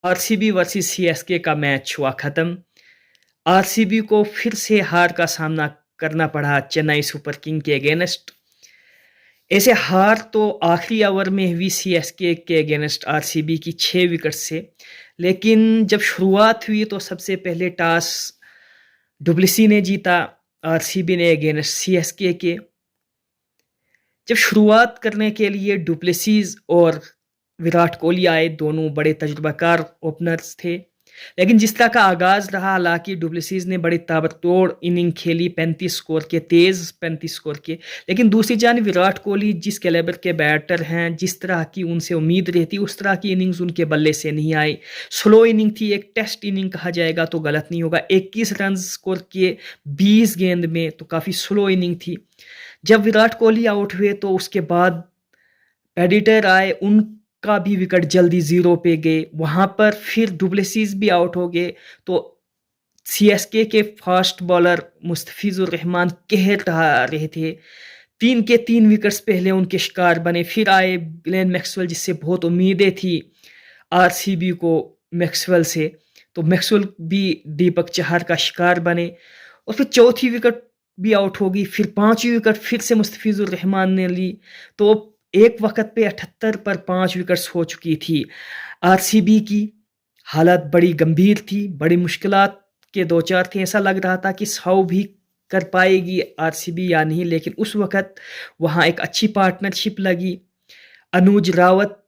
RCB versus CSK का match हुआ खत्म। आरसीबी को फिर से हार का सामना करना पड़ा चेन्नई सुपर किंग के अगेंस्ट। ऐसे हार तो आखिरी ओवर में हुई सीएसके के अगेंस्ट आरसीबी की 6 विकेट से। लेकिन जब शुरुआत हुई तो सबसे पहले टॉस डुप्लेसी ने जीता आरसीबी ने अगेंस्ट सीएसके के। जब शुरुआत करने के लिए डुप्लेसीज और विराट कोहली आए, दोनों बड़े तजुर्बाकार ओपनर्स थे। लेकिन जिस तरह का आगाज रहा, हालांकि डुप्लेसीज ने बड़ी ताबड़तोड़ इनिंग खेली, 35 स्कोर के। लेकिन दूसरी जान विराट कोहली जिस कैलेबर के बैटर हैं, जिस तरह की उनसे उम्मीद रहती, उस तरह की इनिंग्स उनके बल्ले से नहीं आई। स्लो इनिंग थी, एक टेस्ट इनिंग कहा जाएगा तो गलत नहीं होगा। 21 रन स्कोर किए 20 गेंद में, तो काफ़ी स्लो इनिंग थी। जब विराट कोहली आउट हुए तो उसके बाद एडिटर आए, उनका भी विकेट जल्दी 0 पे गए। वहां पर फिर डुप्लेसीज भी आउट हो गए तो सीएसके के फास्ट बॉलर मुस्तफिजुर रहमान कहर रहे थे। 3 के 3 विकेट्स पहले उनके शिकार बने। फिर आए ग्लेन मैक्सवेल, जिससे बहुत उम्मीदें थी आरसीबी को मैक्सवेल से, तो मैक्सवेल भी दीपक चहर का शिकार बने। और फिर चौथी विकेट भी आउट होगी, फिर 5वीं विकेट फिर से मुस्तफिजुर रहमान ने ली। तो एक वक्त पे 78 पर 5 विकेट्स हो चुकी थी। आरसीबी की हालत बड़ी गंभीर थी, बड़ी मुश्किलात के दो चार थे। ऐसा लग रहा था कि 100 भी कर पाएगी आरसीबी या नहीं। लेकिन उस वक्त वहां एक अच्छी पार्टनरशिप लगी। अनुज रावत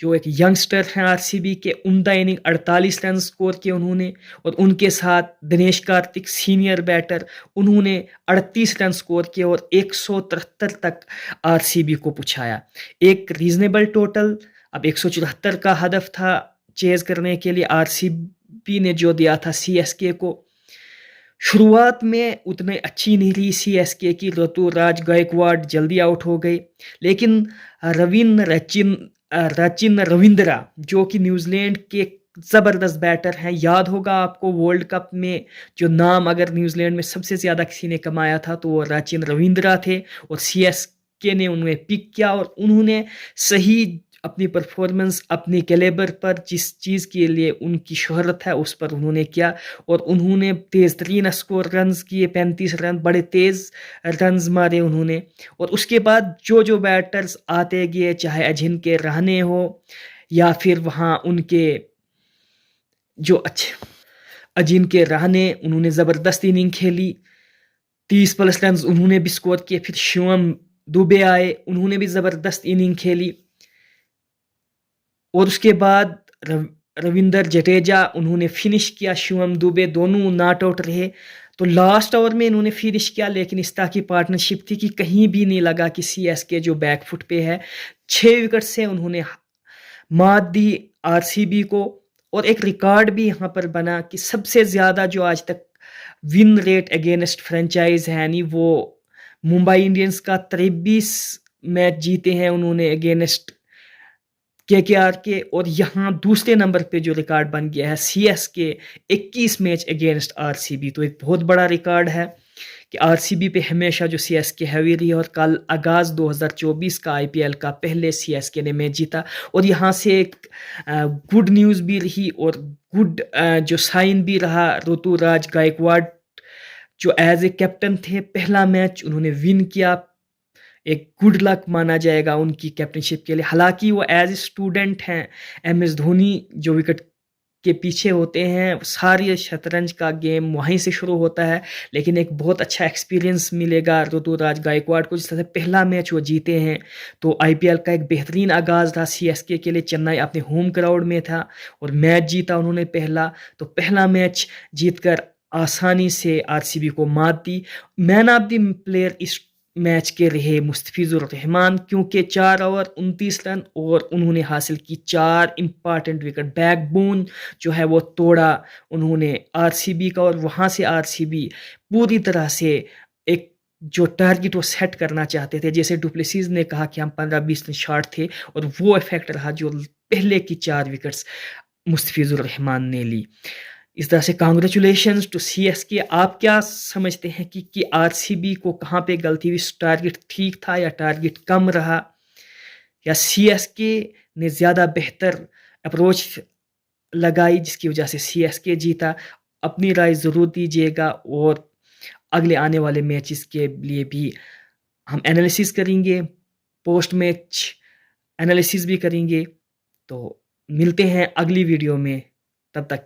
जो एक यंगस्टर हैं आरसीबी के, उम्दा इनिंग 48 रन स्कोर किए उन्होंने। और उनके साथ दिनेश कार्तिक सीनियर बैटर, उन्होंने 38 रन स्कोर किए और 173 तक आरसीबी को पहुंचाया। एक रीजनेबल टोटल। अब 174 का हदफ था चेज करने के लिए, आरसीबी ने जो दिया था सीएसके को। शुरुआत में उतने अच्छी नहीं रही सीएसके की। ऋतुराज गायकवाड जल्दी आउट हो गए। लेकिन रचिन रविंद्रा जो कि न्यूजीलैंड के जबरदस्त बैटर हैं, याद होगा आपको वर्ल्ड कप में जो नाम अगर न्यूजीलैंड में सबसे ज्यादा किसी ने कमाया था तो वो रचिन रविंद्रा थे। और सीएसके ने उन्हें पिक किया और उन्होंने सही अपनी परफॉर्मेंस, अपने कैलेबर पर, जिस चीज़ के लिए उनकी शोहरत है उस पर उन्होंने किया। और उन्होंने तेज तरीन स्कोर रन्स किए, 35 रन, बड़े तेज रन्स मारे उन्होंने। और उसके बाद जो जो बैटर्स आते गए, चाहे अजिंक्य रहाणे हो या फिर वहाँ उनके जो अच्छे अजिंक्य रहाणे, उन्होंने ज़बरदस्त इनिंग खेली, 30+ रन उन्होंने भी स्कोर किए। फिर शिवम दुबे आए, उन्होंने भी ज़बरदस्त इनिंग खेली। और उसके बाद रविंदर जडेजा, उन्होंने फिनिश किया। शिवम दुबे दोनों नॉट आउट रहे। तो लास्ट ओवर में इन्होंने फिनिश किया। लेकिन इस तरह की पार्टनरशिप थी कि कहीं भी नहीं लगा कि सीएसके जो बैकफुट पे है। 6 विकेट से उन्होंने मात दी आरसीबी को। और एक रिकॉर्ड भी यहाँ पर बना कि सबसे ज्यादा जो आज तक विन रेट अगेंस्ट फ्रेंचाइज है, यानी वो मुंबई इंडियंस का 23 मैच जीते हैं उन्होंने अगेंस्ट केकेआर के। और यहाँ दूसरे नंबर पे जो रिकॉर्ड बन गया है सीएसके 21 मैच अगेंस्ट आरसीबी। तो एक बहुत बड़ा रिकॉर्ड है कि आरसीबी पे हमेशा जो सीएसके हैवी रही है। और कल आगाज 2024 का आईपीएल का पहले सीएसके ने मैच जीता। और यहाँ से एक गुड न्यूज़ भी रही और गुड जो साइन भी रहा। ऋतुराज गायकवाड जो एज ए कैप्टन थे, पहला मैच उन्होंने विन किया, एक गुड लक माना जाएगा उनकी कैप्टनशिप के लिए। हालांकि वो एज ए स्टूडेंट हैं एमएस धोनी जो विकेट के पीछे होते हैं, सारी शतरंज का गेम वहीं से शुरू होता है। लेकिन एक बहुत अच्छा एक्सपीरियंस मिलेगा ऋतुराज गायकवाड को, जिस तरह से पहला मैच वो जीते हैं। तो आईपीएल का एक बेहतरीन आगाज था सीएसके के लिए। चेन्नई अपने होम क्राउड में था और मैच जीता उन्होंने पहला। तो पहला मैच जीतकर आसानी से आरसीबी को मात दी। मैन ऑफ द प्लेयर इस मैच के रहे मुस्तफिजुर रहमान, क्योंकि 4 ओवर 29 रन और उन्होंने हासिल की 4 इंपॉर्टेंट विकेट। बैकबोन जो है वो तोड़ा उन्होंने आरसीबी का। और वहां से आरसीबी पूरी तरह से एक जो टारगेट वो सेट करना चाहते थे, जैसे डुप्लेसीज ने कहा कि हम 15-20 रन शॉर्ट थे, और वो इफेक्ट रहा जो पहले की 4 विकेट्स मुस्तफिजुर रहमान ने ली। इस तरह से कांग्रेचुलेशंस टू सीएसके। आप क्या समझते हैं कि आरसीबी को कहाँ पे गलती हुई? टारगेट ठीक था या टारगेट कम रहा, या सीएसके ने ज्यादा बेहतर अप्रोच लगाई जिसकी वजह से सीएसके जीता। अपनी राय ज़रूर दीजिएगा और अगले आने वाले मैचेस के लिए भी हम एनालिसिस करेंगे, पोस्ट मैच एनालिसिस भी करेंगे। तो मिलते हैं अगली वीडियो में, तब तक